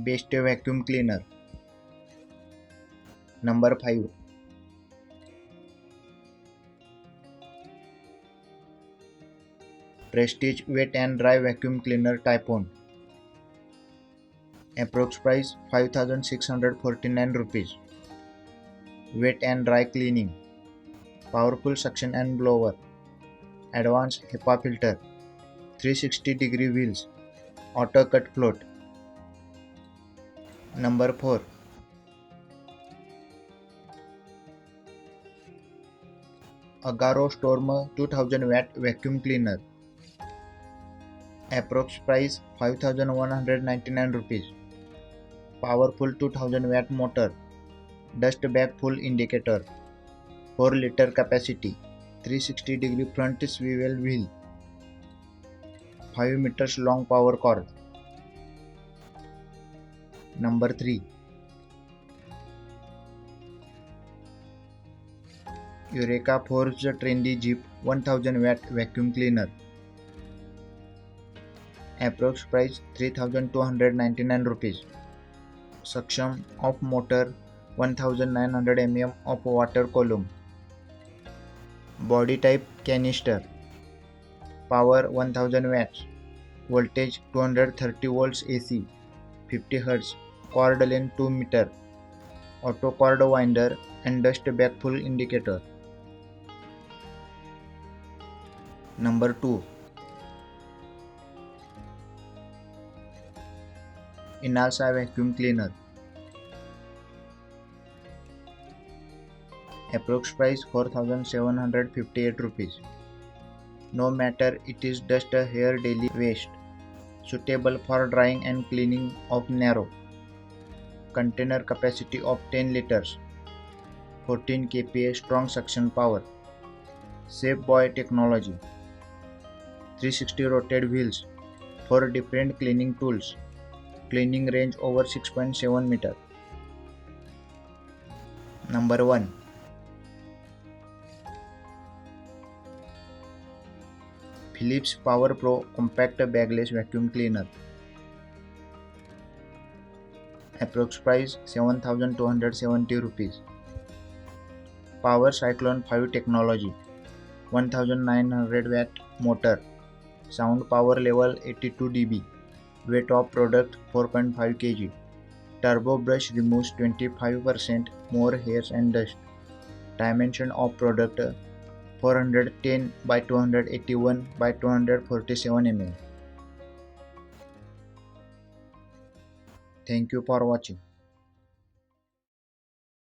Best vacuum cleaner. Number 5. Prestige wet and dry vacuum cleaner Typhoon. Approx price 5649 rupees. Wet and dry cleaning. Powerful suction and blower. Advanced HEPA filter. 360-degree wheels. Auto cut float. Number 4. AGARO Storm 2000 watt vacuum cleaner. Approx price 5199 rupees. Powerful 2000 watt motor. Dust bag full indicator. 4 liter capacity. 360-degree front swivel wheel. 5 meters long power cord. Number 3. Eureka Forbes Trendy Jeep 1000 watt vacuum cleaner. Approx price 3299 rupees. Suction of motor 1900 mm of water column. Body type canister. Power 1000 watts. Voltage 230 volts AC. 50 Hz. Cord length 2 meter. Auto cord winder and dust bag full indicator. Number 2. Inalsa vacuum cleaner. Approx price 4758 rupees. No matter it is dust hair daily waste. Suitable for drying and cleaning of narrow. Container capacity of 10 liters. 14 kPa strong suction power. Safe boy technology. 360 rotated wheels. 4 different cleaning tools. Cleaning range over 6.7 meter. Number 1. Philips Power Pro Compact Bagless Vacuum Cleaner. Approx price 7270 rupees. Power Cyclone 5 technology. 1900 watt motor. Sound power level 82 dB. Weight of product 4.5 kg. Turbo brush removes 25% more hairs and dust. Dimension of product 410 by 281 by 247 mm. Thank you for watching.